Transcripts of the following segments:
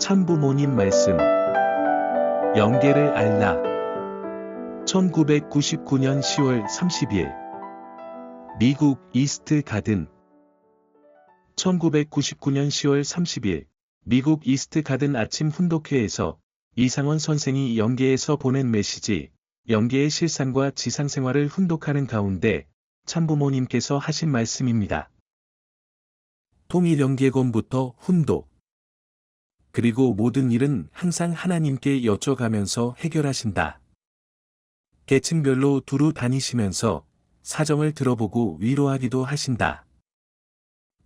참부모님 말씀. 영계를 알라. 1999년 10월 30일. 미국 이스트 가든. 1999년 10월 30일. 미국 이스트 가든 아침 훈독회에서 이상원 선생이 영계에서 보낸 메시지, 영계의 실상과 지상생활을 훈독하는 가운데 참부모님께서 하신 말씀입니다. 통일영계건부터 훈독. 그리고 모든 일은 항상 하나님께 여쭤가면서 해결하신다. 계층별로 두루 다니시면서 사정을 들어보고 위로하기도 하신다.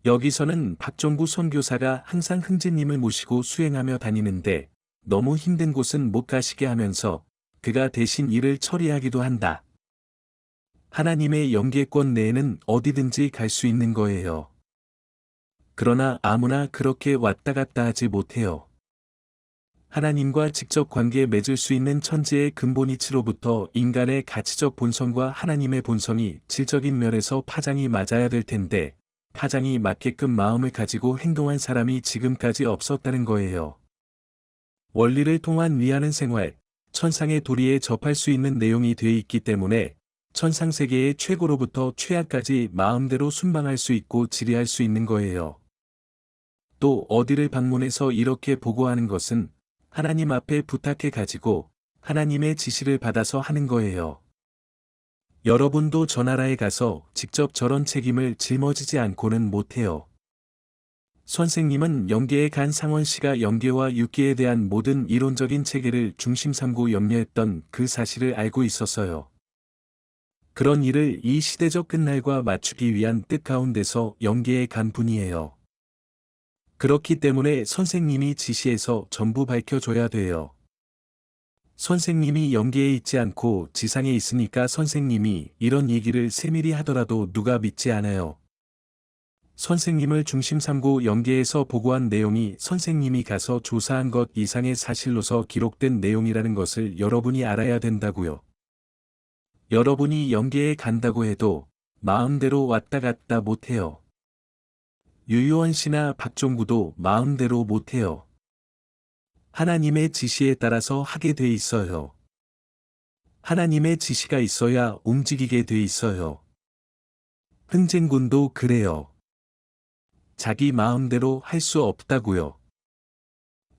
여기서는 박종구 선교사가 항상 흥재님을 모시고 수행하며 다니는데 너무 힘든 곳은 못 가시게 하면서 그가 대신 일을 처리하기도 한다. 하나님의 영계권 내에는 어디든지 갈 수 있는 거예요. 그러나 아무나 그렇게 왔다 갔다 하지 못해요. 하나님과 직접 관계 맺을 수 있는 천지의 근본이치로부터 인간의 가치적 본성과 하나님의 본성이 질적인 면에서 파장이 맞아야 될 텐데, 파장이 맞게끔 마음을 가지고 행동한 사람이 지금까지 없었다는 거예요. 원리를 통한 위하는 생활, 천상의 도리에 접할 수 있는 내용이 되어 있기 때문에 천상세계의 최고로부터 최악까지 마음대로 순방할 수 있고 지리할 수 있는 거예요. 또 어디를 방문해서 이렇게 보고하는 것은 하나님 앞에 부탁해 가지고 하나님의 지시를 받아서 하는 거예요. 여러분도 저 나라에 가서 직접 저런 책임을 짊어지지 않고는 못해요. 선생님은 영계에 간 상원씨가 영계와 육계에 대한 모든 이론적인 체계를 중심 삼고 염려했던 그 사실을 알고 있었어요. 그런 일을 이 시대적 끝날과 맞추기 위한 뜻 가운데서 영계에 간 분이에요. 그렇기 때문에 선생님이 지시해서 전부 밝혀줘야 돼요. 선생님이 영계에 있지 않고 지상에 있으니까 선생님이 이런 얘기를 세밀히 하더라도 누가 믿지 않아요. 선생님을 중심 삼고 영계에서 보고한 내용이 선생님이 가서 조사한 것 이상의 사실로서 기록된 내용이라는 것을 여러분이 알아야 된다고요. 여러분이 영계에 간다고 해도 마음대로 왔다 갔다 못해요. 유효원 씨나 박종구도 마음대로 못해요. 하나님의 지시에 따라서 하게 돼 있어요. 하나님의 지시가 있어야 움직이게 돼 있어요. 흥진군도 그래요. 자기 마음대로 할 수 없다고요.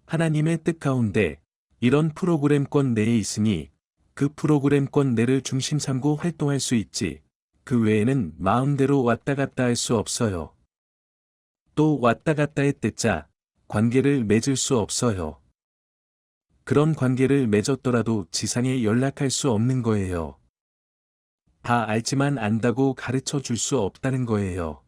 하나님의 뜻 가운데 이런 프로그램권 내에 있으니 그 프로그램권 내를 중심 삼고 활동할 수 있지, 그 외에는 마음대로 왔다 갔다 할 수 없어요. 또 왔다 갔다 했댔자 관계를 맺을 수 없어요. 그런 관계를 맺었더라도 지상에 연락할 수 없는 거예요. 다 알지만 안다고 가르쳐 줄 수 없다는 거예요.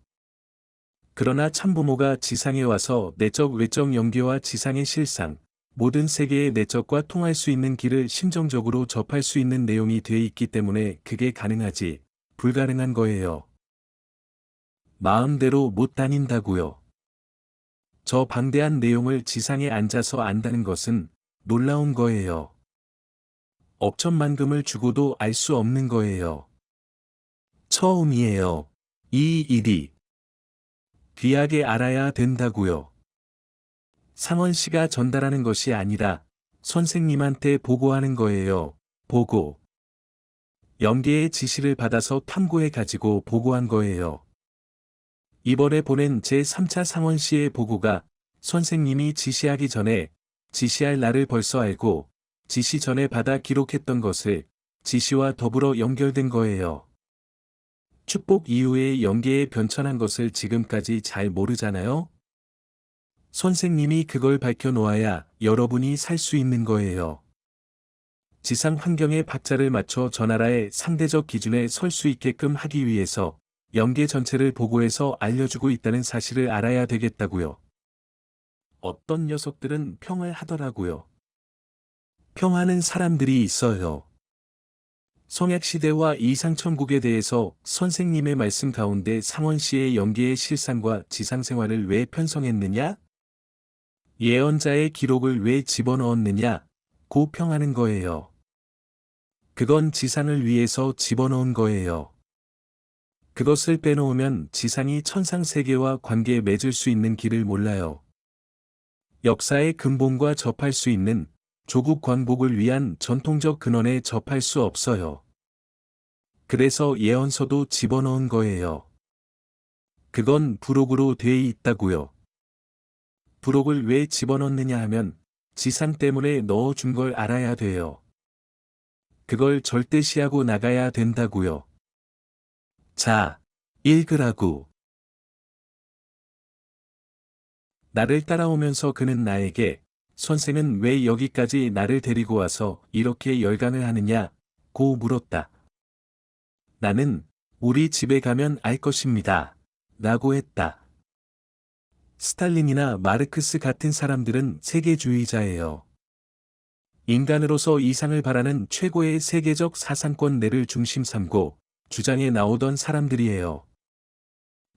그러나 참부모가 지상에 와서 내적 외적 영계와 지상의 실상, 모든 세계의 내적과 통할 수 있는 길을 심정적으로 접할 수 있는 내용이 되어 있기 때문에 그게 가능하지, 불가능한 거예요. 마음대로 못 다닌다고요. 저 방대한 내용을 지상에 앉아서 안다는 것은 놀라운 거예요. 억천만금을 주고도 알 수 없는 거예요. 처음이에요. 이 일이. 귀하게 알아야 된다고요. 상원 씨가 전달하는 것이 아니라 선생님한테 보고하는 거예요. 보고. 영계의 지시를 받아서 탐구해 가지고 보고한 거예요. 이번에 보낸 제3차 상원 씨의 보고가 선생님이 지시하기 전에 지시할 날을 벌써 알고 지시 전에 받아 기록했던 것을 지시와 더불어 연결된 거예요. 축복 이후에 영계에 변천한 것을 지금까지 잘 모르잖아요? 선생님이 그걸 밝혀놓아야 여러분이 살 수 있는 거예요. 지상 환경의 박자를 맞춰 저 나라의 상대적 기준에 설 수 있게끔 하기 위해서 영계 전체를 보고해서 알려주고 있다는 사실을 알아야 되겠다고요. 어떤 녀석들은 평을 하더라고요. 평하는 사람들이 있어요. 성약시대와 이상천국에 대해서 선생님의 말씀 가운데 상원씨의 영계의 실상과 지상생활을 왜 편성했느냐? 예언자의 기록을 왜 집어넣었느냐? 고 평하는 거예요. 그건 지상을 위해서 집어넣은 거예요. 그것을 빼놓으면 지상이 천상세계와 관계 맺을 수 있는 길을 몰라요. 역사의 근본과 접할 수 있는 조국 광복을 위한 전통적 근원에 접할 수 없어요. 그래서 예언서도 집어넣은 거예요. 그건 부록으로 돼 있다고요. 부록을 왜 집어넣느냐 하면 지상 때문에 넣어준 걸 알아야 돼요. 그걸 절대시하고 나가야 된다고요. 자, 읽으라고. 나를 따라오면서 그는 나에게 선생은 왜 여기까지 나를 데리고 와서 이렇게 열강을 하느냐 고 물었다. 나는 우리 집에 가면 알 것입니다. 라고 했다. 스탈린이나 마르크스 같은 사람들은 세계주의자예요. 인간으로서 이상을 바라는 최고의 세계적 사상권내를 중심 삼고 주장해 나오던 사람들이에요.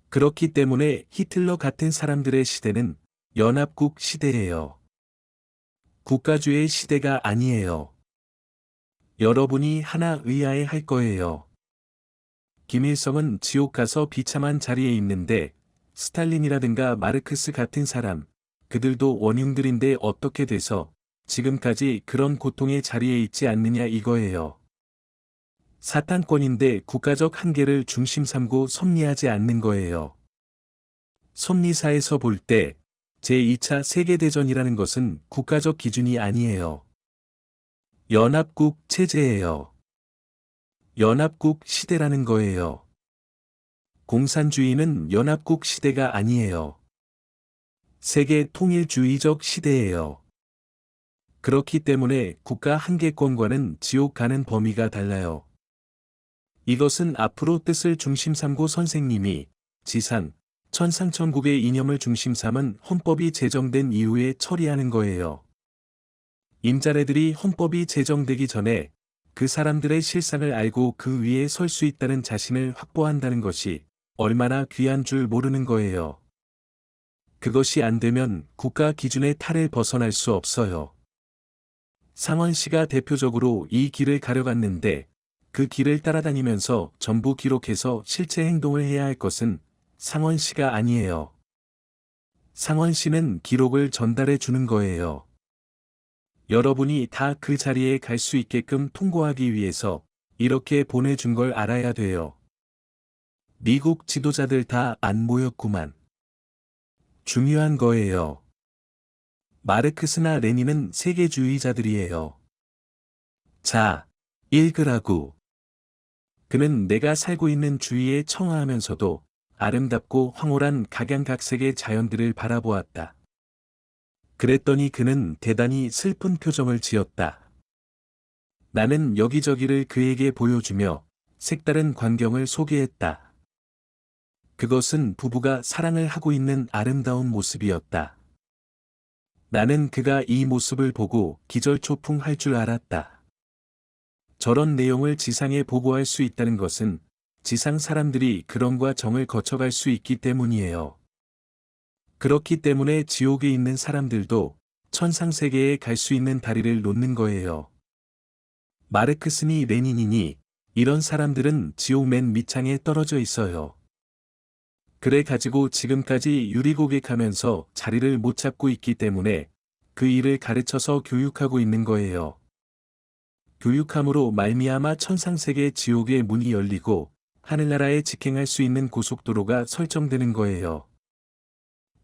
그렇기 때문에 히틀러 같은 사람들의 시대는 연합국 시대예요. 국가주의 시대가 아니에요. 여러분이 하나 의아해할 거예요. 김일성은 지옥 가서 비참한 자리에 있는데 스탈린이라든가 마르크스 같은 사람, 그들도 원흉들인데 어떻게 돼서 지금까지 그런 고통의 자리에 있지 않느냐 이거예요. 사탄권인데 국가적 한계를 중심 삼고 섭리하지 않는 거예요. 섭리사에서 볼 때 제2차 세계대전이라는 것은 국가적 기준이 아니에요. 연합국 체제예요. 연합국 시대라는 거예요. 공산주의는 연합국 시대가 아니에요. 세계 통일주의적 시대예요. 그렇기 때문에 국가 한계권과는 지옥 가는 범위가 달라요. 이것은 앞으로 뜻을 중심 삼고 선생님이 지상, 천상천국의 이념을 중심 삼은 헌법이 제정된 이후에 처리하는 거예요. 임자래들이 헌법이 제정되기 전에 그 사람들의 실상을 알고 그 위에 설 수 있다는 자신을 확보한다는 것이 얼마나 귀한 줄 모르는 거예요. 그것이 안 되면 국가 기준의 탈을 벗어날 수 없어요. 상원 씨가 대표적으로 이 길을 가려갔는데 그 길을 따라다니면서 전부 기록해서 실제 행동을 해야 할 것은 상원 씨가 아니에요. 상원 씨는 기록을 전달해 주는 거예요. 여러분이 다 그 자리에 갈 수 있게끔 통고하기 위해서 이렇게 보내준 걸 알아야 돼요. 미국 지도자들 다 안 모였구만. 중요한 거예요. 마르크스나 레닌은 세계주의자들이에요. 자, 읽으라고. 그는 내가 살고 있는 주위에 청아하면서도 아름답고 황홀한 각양각색의 자연들을 바라보았다. 그랬더니 그는 대단히 슬픈 표정을 지었다. 나는 여기저기를 그에게 보여주며 색다른 광경을 소개했다. 그것은 부부가 사랑을 하고 있는 아름다운 모습이었다. 나는 그가 이 모습을 보고 기절초풍할 줄 알았다. 저런 내용을 지상에 보고할 수 있다는 것은 지상 사람들이 그런과 정을 거쳐갈 수 있기 때문이에요. 그렇기 때문에 지옥에 있는 사람들도 천상세계에 갈 수 있는 다리를 놓는 거예요. 마르크스니 레닌이니 이런 사람들은 지옥 맨 밑창에 떨어져 있어요. 그래 가지고 지금까지 유리고객하면서 자리를 못 잡고 있기 때문에 그 일을 가르쳐서 교육하고 있는 거예요. 교육함으로 말미암아 천상세계 지옥의 문이 열리고 하늘나라에 직행할 수 있는 고속도로가 설정되는 거예요.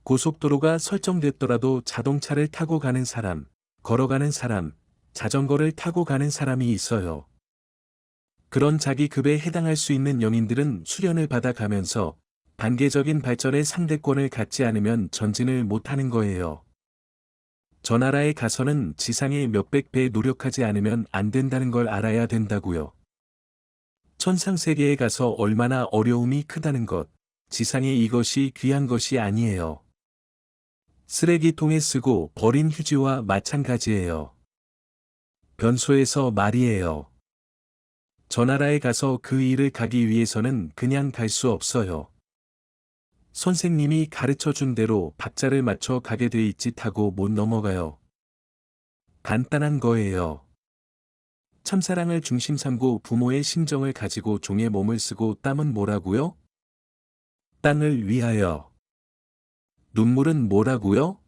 고속도로가 설정됐더라도 자동차를 타고 가는 사람, 걸어가는 사람, 자전거를 타고 가는 사람이 있어요. 그런 자기 급에 해당할 수 있는 영인들은 수련을 받아가면서 단계적인 발전의 상대권을 갖지 않으면 전진을 못하는 거예요. 저 나라에 가서는 지상의 몇백 배 노력하지 않으면 안 된다는 걸 알아야 된다고요. 천상세계에 가서 얼마나 어려움이 크다는 것, 지상에 이것이 귀한 것이 아니에요. 쓰레기통에 쓰고 버린 휴지와 마찬가지예요. 변소에서 말이에요. 저 나라에 가서 그 일을 가기 위해서는 그냥 갈 수 없어요. 선생님이 가르쳐준 대로 박자를 맞춰 가게 돼 있지 타고 못 넘어가요. 간단한 거예요. 참사랑을 중심 삼고 부모의 심정을 가지고 종의 몸을 쓰고 땀은 뭐라고요? 땅을 위하여. 눈물은 뭐라고요?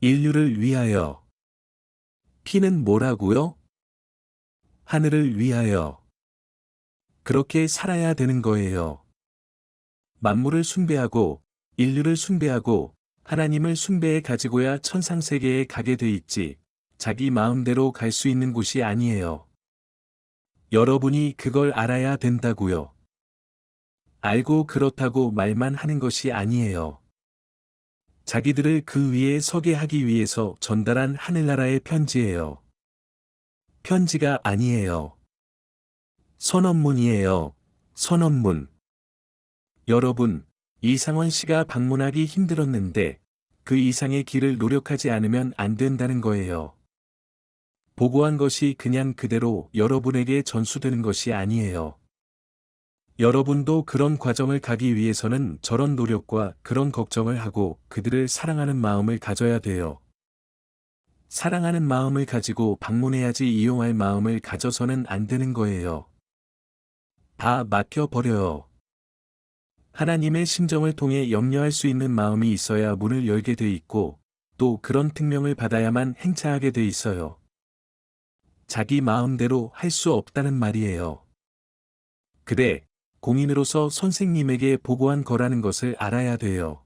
인류를 위하여. 피는 뭐라고요? 하늘을 위하여. 그렇게 살아야 되는 거예요. 만물을 숭배하고 인류를 숭배하고 하나님을 숭배해 가지고야 천상세계에 가게 돼 있지 자기 마음대로 갈 수 있는 곳이 아니에요. 여러분이 그걸 알아야 된다고요. 알고 그렇다고 말만 하는 것이 아니에요. 자기들을 그 위에 서게 하기 위해서 전달한 하늘나라의 편지예요. 편지가 아니에요. 선언문이에요. 선언문. 여러분, 이상원 씨가 방문하기 힘들었는데 그 이상의 길을 노력하지 않으면 안 된다는 거예요. 보고한 것이 그냥 그대로 여러분에게 전수되는 것이 아니에요. 여러분도 그런 과정을 가기 위해서는 저런 노력과 그런 걱정을 하고 그들을 사랑하는 마음을 가져야 돼요. 사랑하는 마음을 가지고 방문해야지 이용할 마음을 가져서는 안 되는 거예요. 다 막혀버려요. 하나님의 심정을 통해 염려할 수 있는 마음이 있어야 문을 열게 돼 있고 또 그런 특명을 받아야만 행차하게 돼 있어요. 자기 마음대로 할 수 없다는 말이에요. 그래, 공인으로서 선생님에게 보고한 거라는 것을 알아야 돼요.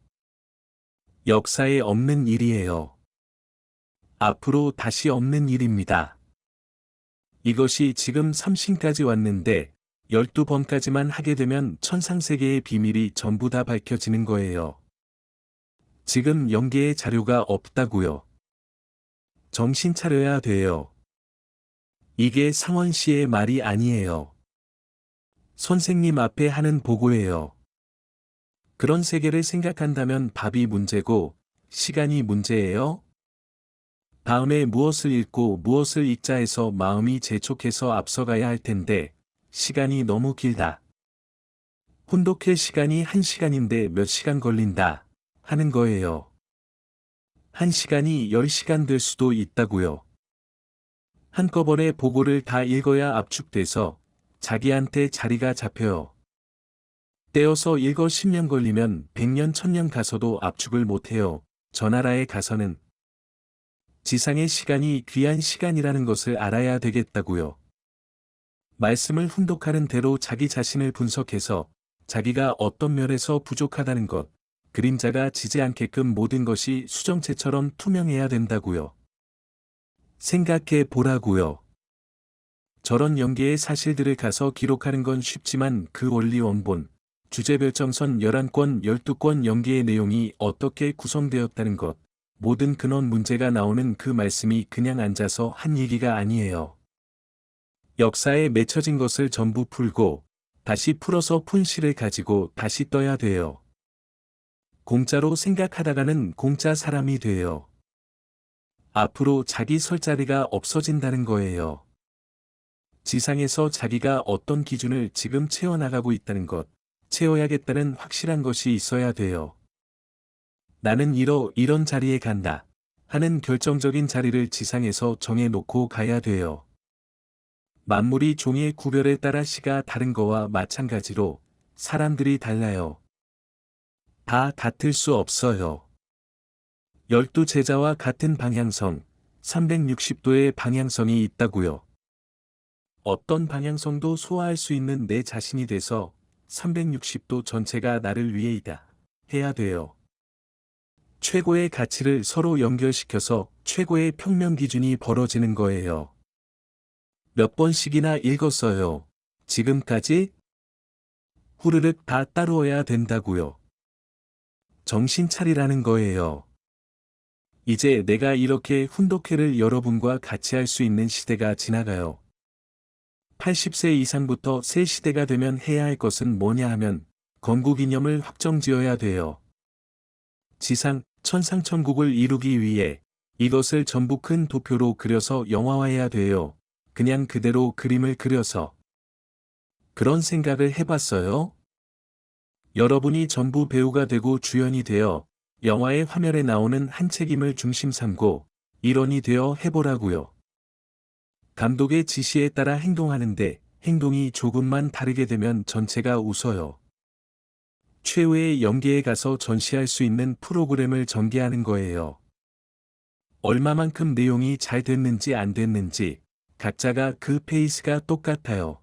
역사에 없는 일이에요. 앞으로 다시 없는 일입니다. 이것이 지금 삼신까지 왔는데 12번까지만 하게 되면 천상세계의 비밀이 전부 다 밝혀지는 거예요. 지금 연계의 자료가 없다고요. 정신 차려야 돼요. 이게 상원 씨의 말이 아니에요. 선생님 앞에 하는 보고예요. 그런 세계를 생각한다면 밥이 문제고 시간이 문제예요? 다음에 무엇을 읽고 무엇을 읽자 해서 마음이 재촉해서 앞서가야 할 텐데 시간이 너무 길다. 혼독회 시간이 1시간인데 몇 시간 걸린다 하는 거예요. 1시간이 10시간 될 수도 있다고요. 한꺼번에 보고를 다 읽어야 압축돼서 자기한테 자리가 잡혀요. 떼어서 읽어 10년 걸리면 100년 1000년 가서도 압축을 못해요. 저 나라에 가서는. 지상의 시간이 귀한 시간이라는 것을 알아야 되겠다고요. 말씀을 훈독하는 대로 자기 자신을 분석해서 자기가 어떤 면에서 부족하다는 것, 그림자가 지지 않게끔 모든 것이 수정체처럼 투명해야 된다고요. 생각해 보라고요. 저런 연계의 사실들을 가서 기록하는 건 쉽지만 그 원리 원본, 주제별정선 11권 12권 연계의 내용이 어떻게 구성되었다는 것, 모든 근원 문제가 나오는 그 말씀이 그냥 앉아서 한 얘기가 아니에요. 역사에 맺혀진 것을 전부 풀고 다시 풀어서 푼 실을 가지고 다시 떠야 돼요. 공짜로 생각하다가는 공짜 사람이 돼요. 앞으로 자기 설 자리가 없어진다는 거예요. 지상에서 자기가 어떤 기준을 지금 채워나가고 있다는 것, 채워야겠다는 확실한 것이 있어야 돼요. 나는 이런 자리에 간다 하는 결정적인 자리를 지상에서 정해놓고 가야 돼요. 만물이 종의 구별에 따라 시가 다른 거와 마찬가지로 사람들이 달라요. 다 같을 수 없어요. 12제자와 같은 방향성, 360도의 방향성이 있다고요. 어떤 방향성도 소화할 수 있는 내 자신이 돼서 360도 전체가 나를 위해이다 해야 돼요. 최고의 가치를 서로 연결시켜서 최고의 평면 기준이 벌어지는 거예요. 몇 번씩이나 읽었어요. 지금까지? 후르륵 다 따르어야 된다고요. 정신 차리라는 거예요. 이제 내가 이렇게 훈독회를 여러분과 같이 할 수 있는 시대가 지나가요. 80세 이상부터 새 시대가 되면 해야 할 것은 뭐냐 하면 건국이념을 확정지어야 돼요. 지상, 천상천국을 이루기 위해 이것을 전부 큰 도표로 그려서 영화화해야 돼요. 그냥 그대로 그림을 그려서. 그런 생각을 해봤어요? 여러분이 전부 배우가 되고 주연이 되어 영화의 화면에 나오는 한 책임을 중심 삼고 일원이 되어 해보라고요. 감독의 지시에 따라 행동하는데 행동이 조금만 다르게 되면 전체가 웃어요. 최후의 연계에 가서 전시할 수 있는 프로그램을 전개하는 거예요. 얼마만큼 내용이 잘 됐는지 안 됐는지 각자가 그 페이스가 똑같아요.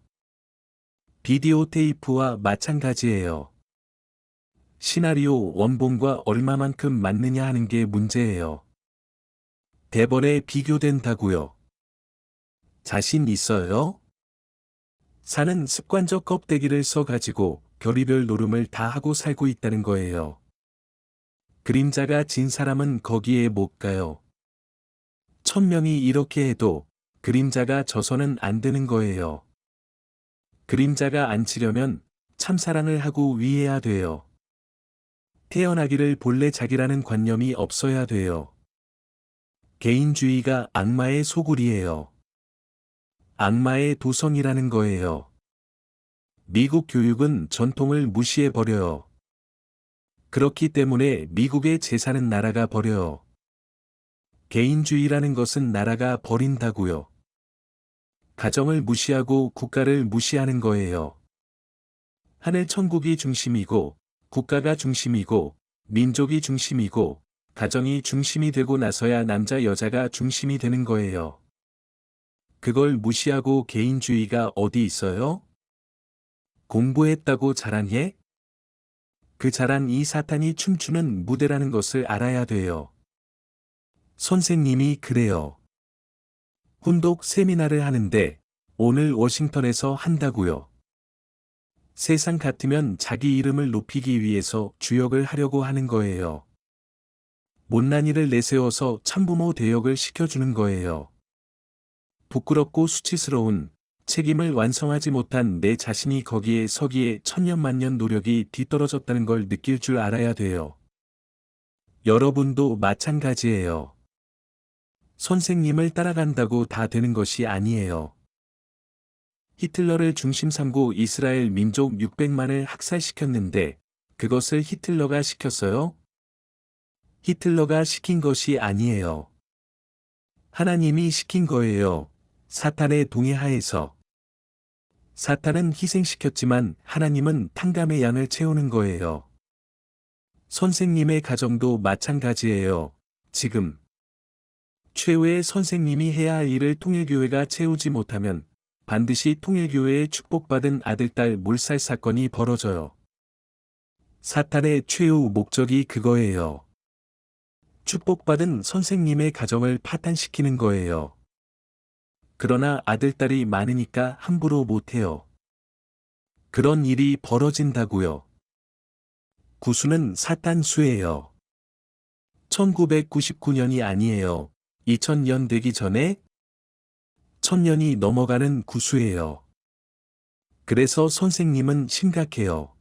비디오 테이프와 마찬가지예요. 시나리오 원본과 얼마만큼 맞느냐 하는 게 문제예요. 대본에 비교된다고요. 자신 있어요? 사는 습관적 껍데기를 써가지고 별의별 노름을 다 하고 살고 있다는 거예요. 그림자가 진 사람은 거기에 못 가요. 1000명이 이렇게 해도 그림자가 져서는 안 되는 거예요. 그림자가 안 치려면 참사랑을 하고 위해야 돼요. 태어나기를 본래 자기라는 관념이 없어야 돼요. 개인주의가 악마의 소굴이에요. 악마의 도성이라는 거예요. 미국 교육은 전통을 무시해버려요. 그렇기 때문에 미국의 재산은 나라가 버려요. 개인주의라는 것은 나라가 버린다고요. 가정을 무시하고 국가를 무시하는 거예요. 하늘 천국이 중심이고, 국가가 중심이고, 민족이 중심이고, 가정이 중심이 되고 나서야 남자 여자가 중심이 되는 거예요. 그걸 무시하고 개인주의가 어디 있어요? 공부했다고 자랑해? 그 자랑이 사탄이 춤추는 무대라는 것을 알아야 돼요. 선생님이 그래요. 혼독 세미나를 하는데 오늘 워싱턴에서 한다고요. 세상 같으면 자기 이름을 높이기 위해서 주역을 하려고 하는 거예요. 못난 일을 내세워서 참부모 대역을 시켜주는 거예요. 부끄럽고 수치스러운 책임을 완성하지 못한 내 자신이 거기에 서기에 천년만년 노력이 뒤떨어졌다는 걸 느낄 줄 알아야 돼요. 여러분도 마찬가지예요. 선생님을 따라간다고 다 되는 것이 아니에요. 히틀러를 중심 삼고 이스라엘 민족 600만을 학살시켰는데 그것을 히틀러가 시켰어요? 히틀러가 시킨 것이 아니에요. 하나님이 시킨 거예요. 사탄의 동의하에서. 사탄은 희생시켰지만 하나님은 탕감의 양을 채우는 거예요. 선생님의 가정도 마찬가지예요. 지금 최후의 선생님이 해야 할 일을 통일교회가 채우지 못하면 반드시 통일교회의 축복받은 아들딸 몰살 사건이 벌어져요. 사탄의 최후 목적이 그거예요. 축복받은 선생님의 가정을 파탄시키는 거예요. 그러나 아들딸이 많으니까 함부로 못해요. 그런 일이 벌어진다고요. 구수는 사탄 수예요. 1999년이 아니에요. 2000년 되기 전에 1000년이 넘어가는 구수예요. 그래서 선생님은 심각해요.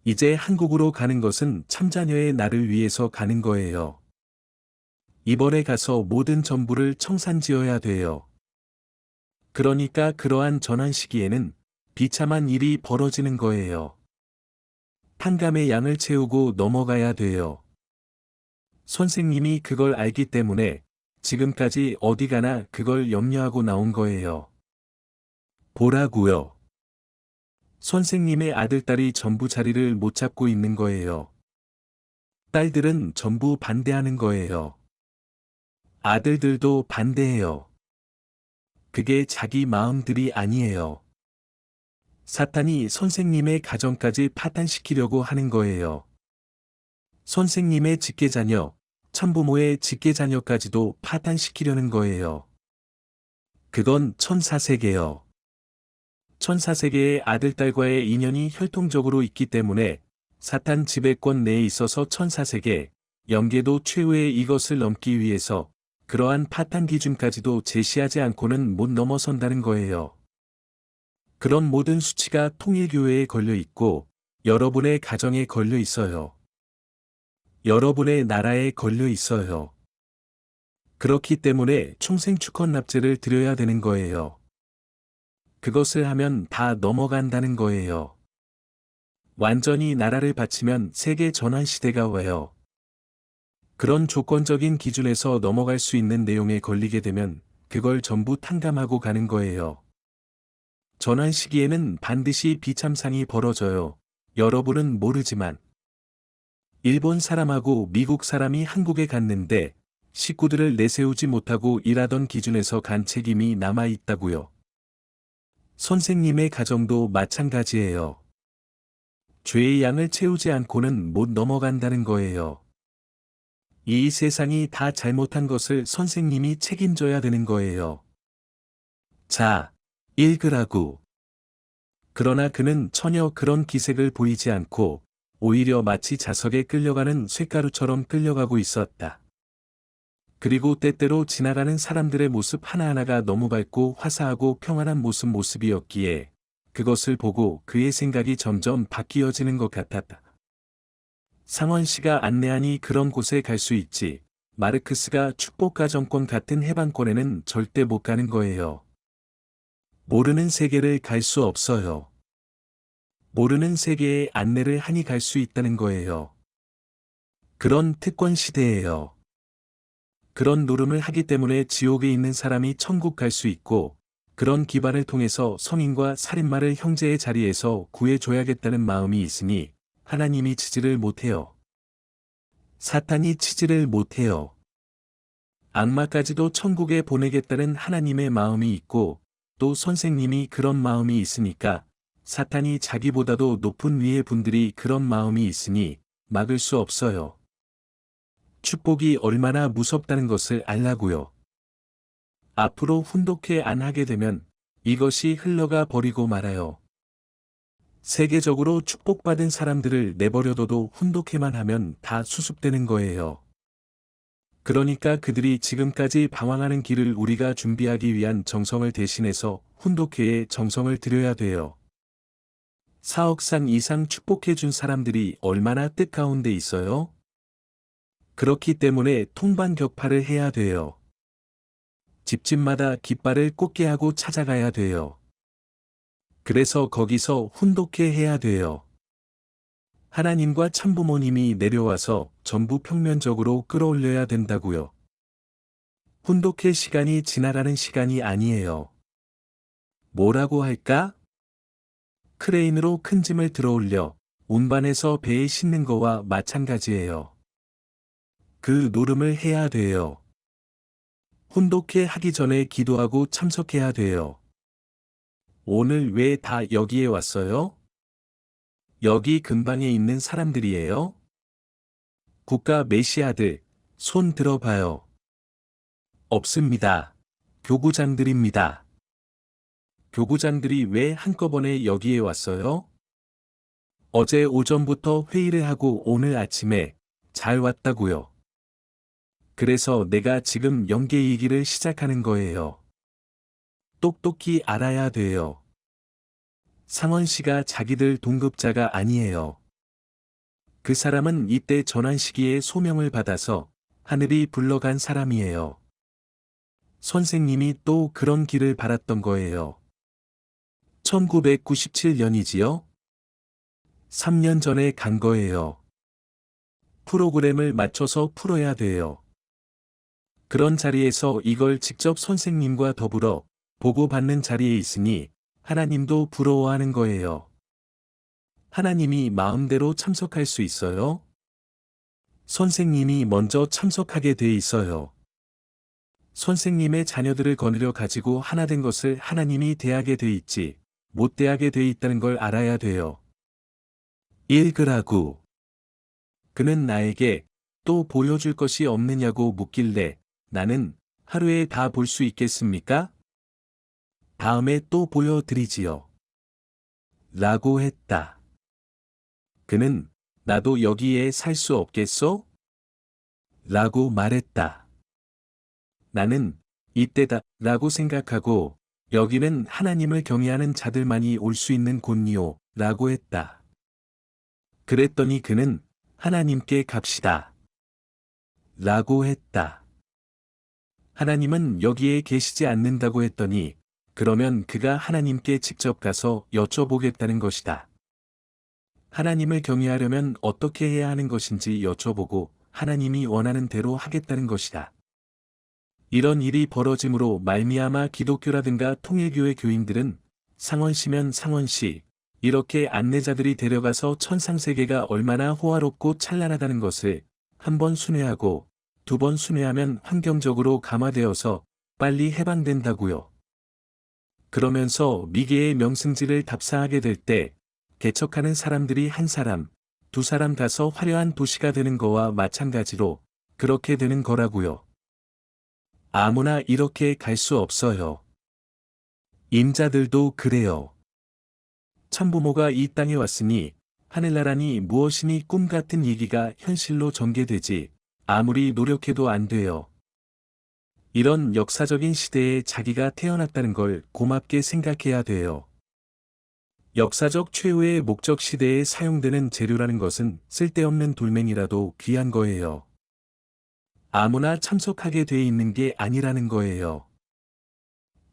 이제 한국으로 가는 것은 참자녀의 나를 위해서 가는 거예요. 이번에 가서 모든 전부를 청산지어야 돼요. 그러니까 그러한 전환 시기에는 비참한 일이 벌어지는 거예요. 탕감의 양을 채우고 넘어가야 돼요. 선생님이 그걸 알기 때문에 지금까지 어디 가나 그걸 염려하고 나온 거예요. 보라고요. 선생님의 아들딸이 전부 자리를 못 잡고 있는 거예요. 딸들은 전부 반대하는 거예요. 아들들도 반대해요. 그게 자기 마음들이 아니에요. 사탄이 선생님의 가정까지 파탄시키려고 하는 거예요. 선생님의 직계자녀, 참부모의 직계자녀까지도 파탄시키려는 거예요. 그건 천사세계요. 천사세계의 아들딸과의 인연이 혈통적으로 있기 때문에 사탄 지배권 내에 있어서 천사세계, 영계도 최후의 이것을 넘기 위해서 그러한 파탄 기준까지도 제시하지 않고는 못 넘어선다는 거예요. 그런 모든 수치가 통일교회에 걸려 있고 여러분의 가정에 걸려 있어요. 여러분의 나라에 걸려 있어요. 그렇기 때문에 총생축헌납제를 드려야 되는 거예요. 그것을 하면 다 넘어간다는 거예요. 완전히 나라를 바치면 세계 전환 시대가 와요. 그런 조건적인 기준에서 넘어갈 수 있는 내용에 걸리게 되면 그걸 전부 탕감하고 가는 거예요. 전환 시기에는 반드시 비참상이 벌어져요. 여러분은 모르지만. 일본 사람하고 미국 사람이 한국에 갔는데 식구들을 내세우지 못하고 일하던 기준에서 간 책임이 남아 있다고요. 선생님의 가정도 마찬가지예요. 죄의 양을 채우지 않고는 못 넘어간다는 거예요. 이 세상이 다 잘못한 것을 선생님이 책임져야 되는 거예요. 자, 읽으라고. 그러나 그는 전혀 그런 기색을 보이지 않고 오히려 마치 자석에 끌려가는 쇳가루처럼 끌려가고 있었다. 그리고 때때로 지나가는 사람들의 모습 하나하나가 너무 밝고 화사하고 평안한 모습이었기에 그것을 보고 그의 생각이 점점 바뀌어지는 것 같았다. 상원 씨가 안내하니 그런 곳에 갈 수 있지. 마르크스가 축복가 정권 같은 해방권에는 절대 못 가는 거예요. 모르는 세계를 갈 수 없어요. 모르는 세계에 안내를 하니 갈 수 있다는 거예요. 그런 특권 시대예요. 그런 노름을 하기 때문에 지옥에 있는 사람이 천국 갈 수 있고, 그런 기반을 통해서 성인과 살인마를 형제의 자리에서 구해줘야겠다는 마음이 있으니 하나님이 치지를 못해요. 사탄이 치지를 못해요. 악마까지도 천국에 보내겠다는 하나님의 마음이 있고, 또 선생님이 그런 마음이 있으니까 사탄이 자기보다도 높은 위의 분들이 그런 마음이 있으니 막을 수 없어요. 축복이 얼마나 무섭다는 것을 알라고요. 앞으로 훈독회 안 하게 되면 이것이 흘러가 버리고 말아요. 세계적으로 축복받은 사람들을 내버려둬도 훈독회만 하면 다 수습되는 거예요. 그러니까 그들이 지금까지 방황하는 길을 우리가 준비하기 위한 정성을 대신해서 훈독회에 정성을 들여야 돼요. 4억 산 이상 축복해준 사람들이 얼마나 뜻가운데 있어요? 그렇기 때문에 통반격파를 해야 돼요. 집집마다 깃발을 꽂게 하고 찾아가야 돼요. 그래서 거기서 훈독회 해야 돼요. 하나님과 참부모님이 내려와서 전부 평면적으로 끌어올려야 된다고요. 훈독회 시간이 지나가는 시간이 아니에요. 뭐라고 할까? 크레인으로 큰 짐을 들어올려 운반해서 배에 싣는 거와 마찬가지예요. 그 노름을 해야 돼요. 훈독회 하기 전에 기도하고 참석해야 돼요. 오늘 왜 다 여기에 왔어요? 여기 근방에 있는 사람들이에요? 국가 메시아들, 손 들어봐요. 없습니다. 교구장들입니다. 교구장들이 왜 한꺼번에 여기에 왔어요? 어제 오전부터 회의를 하고 오늘 아침에 잘 왔다고요. 그래서 내가 지금 연계이기를 시작하는 거예요. 똑똑히 알아야 돼요. 상원 씨가 자기들 동급자가 아니에요. 그 사람은 이때 전환 시기에 소명을 받아서 하늘이 불러간 사람이에요. 선생님이 또 그런 길을 받았던 거예요. 1997년이지요? 3년 전에 간 거예요. 프로그램을 맞춰서 풀어야 돼요. 그런 자리에서 이걸 직접 선생님과 더불어 보고받는 자리에 있으니 하나님도 부러워하는 거예요. 하나님이 마음대로 참석할 수 있어요? 선생님이 먼저 참석하게 돼 있어요. 선생님의 자녀들을 거느려 가지고 하나 된 것을 하나님이 대하게 돼 있지, 못 대하게 돼 있다는 걸 알아야 돼요. 읽으라고. 그는 나에게 또 보여줄 것이 없느냐고 묻길래 나는 하루에 다 볼 수 있겠습니까? 다음에 또 보여드리지요. 라고 했다. 그는 나도 여기에 살 수 없겠소? 라고 말했다. 나는 이때다 라고 생각하고 여기는 하나님을 경외하는 자들만이 올 수 있는 곳이요 라고 했다. 그랬더니 그는 하나님께 갑시다. 라고 했다. 하나님은 여기에 계시지 않는다고 했더니 그러면 그가 하나님께 직접 가서 여쭤보겠다는 것이다. 하나님을 경외하려면 어떻게 해야 하는 것인지 여쭤보고 하나님이 원하는 대로 하겠다는 것이다. 이런 일이 벌어짐으로 말미암아 기독교라든가 통일교회 교인들은 상원시면 상원시, 이렇게 안내자들이 데려가서 천상세계가 얼마나 호화롭고 찬란하다는 것을 한번 순회하고 2번 순회하면 환경적으로 감화되어서 빨리 해방된다고요. 그러면서 미개의 명승지를 답사하게 될 때 개척하는 사람들이 한 사람, 두 사람 가서 화려한 도시가 되는 거와 마찬가지로 그렇게 되는 거라고요. 아무나 이렇게 갈 수 없어요. 임자들도 그래요. 천부모가 이 땅에 왔으니 하늘나라니 무엇이니 꿈 같은 얘기가 현실로 전개되지 아무리 노력해도 안 돼요. 이런 역사적인 시대에 자기가 태어났다는 걸 고맙게 생각해야 돼요. 역사적 최후의 목적 시대에 사용되는 재료라는 것은 쓸데없는 돌멩이라도 귀한 거예요. 아무나 참석하게 돼 있는 게 아니라는 거예요.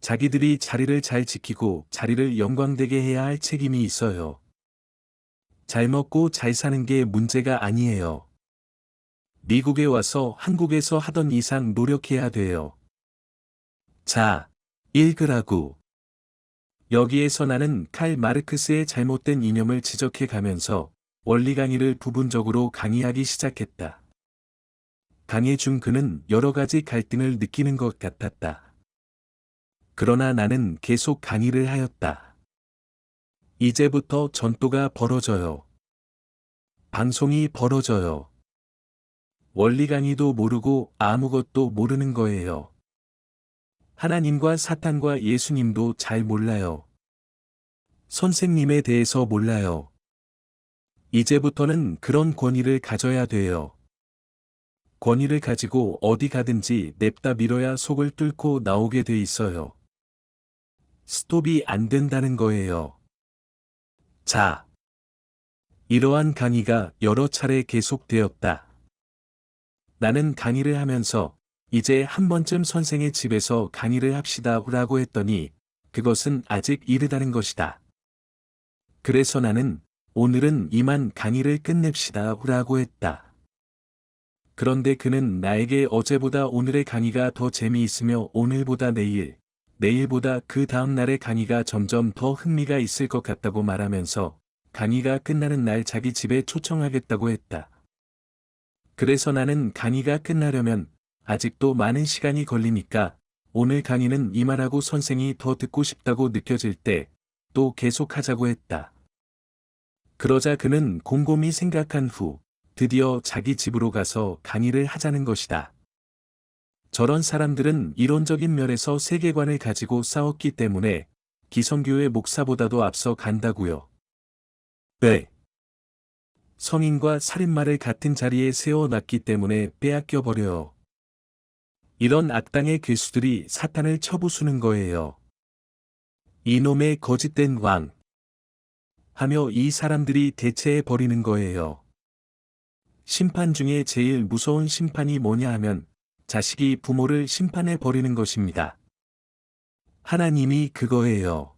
자기들이 자리를 잘 지키고 자리를 영광되게 해야 할 책임이 있어요. 잘 먹고 잘 사는 게 문제가 아니에요. 미국에 와서 한국에서 하던 이상 노력해야 돼요. 자, 읽으라고. 여기에서 나는 칼 마르크스의 잘못된 이념을 지적해 가면서 원리 강의를 부분적으로 강의하기 시작했다. 강의 중 그는 여러 가지 갈등을 느끼는 것 같았다. 그러나 나는 계속 강의를 하였다. 이제부터 전도가 벌어져요. 방송이 벌어져요. 원리 강의도 모르고 아무것도 모르는 거예요. 하나님과 사탄과 예수님도 잘 몰라요. 선생님에 대해서 몰라요. 이제부터는 그런 권위를 가져야 돼요. 권위를 가지고 어디 가든지 냅다 밀어야 속을 뚫고 나오게 돼 있어요. 스톱이 안 된다는 거예요. 자, 이러한 강의가 여러 차례 계속되었다. 나는 강의를 하면서 이제 한 번쯤 선생의 집에서 강의를 합시다 라고 했더니 그것은 아직 이르다는 것이다. 그래서 나는 오늘은 이만 강의를 끝냅시다 라고 했다. 그런데 그는 나에게 어제보다 오늘의 강의가 더 재미있으며 오늘보다 내일, 내일보다 그 다음 날의 강의가 점점 더 흥미가 있을 것 같다고 말하면서 강의가 끝나는 날 자기 집에 초청하겠다고 했다. 그래서 나는 강의가 끝나려면 아직도 많은 시간이 걸리니까 오늘 강의는 이만하고 선생이 더 듣고 싶다고 느껴질 때 또 계속하자고 했다. 그러자 그는 곰곰이 생각한 후 드디어 자기 집으로 가서 강의를 하자는 것이다. 저런 사람들은 이론적인 면에서 세계관을 가지고 싸웠기 때문에 기성교회 목사보다도 앞서 간다고요. 네. 성인과 살인마를 같은 자리에 세워놨기 때문에 빼앗겨 버려요. 이런 악당의 괴수들이 사탄을 쳐부수는 거예요. 이놈의 거짓된 왕. 하며 이 사람들이 대체해 버리는 거예요. 심판 중에 제일 무서운 심판이 뭐냐 하면 자식이 부모를 심판해 버리는 것입니다. 하나님이 그거예요.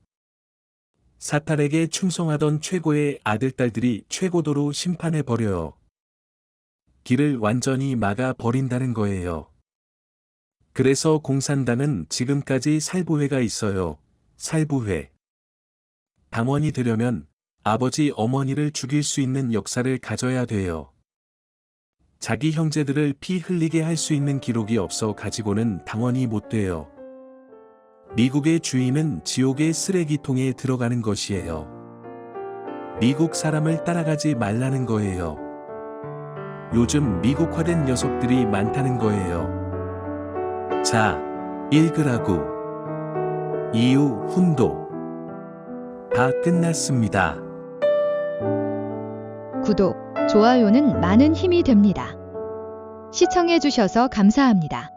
사탄에게 충성하던 최고의 아들딸들이 최고도로 심판해 버려요. 길을 완전히 막아 버린다는 거예요. 그래서 공산당은 지금까지 살부회가 있어요. 살부회. 당원이 되려면 아버지 어머니를 죽일 수 있는 역사를 가져야 돼요. 자기 형제들을 피 흘리게 할 수 있는 기록이 없어 가지고는 당원이 못 돼요. 미국의 주인은 지옥의 쓰레기통에 들어가는 것이에요. 미국 사람을 따라가지 말라는 거예요. 요즘 미국화된 녀석들이 많다는 거예요. 자, 읽으라고. 이유, 훈도. 다 끝났습니다. 구독, 좋아요는 많은 힘이 됩니다. 시청해주셔서 감사합니다.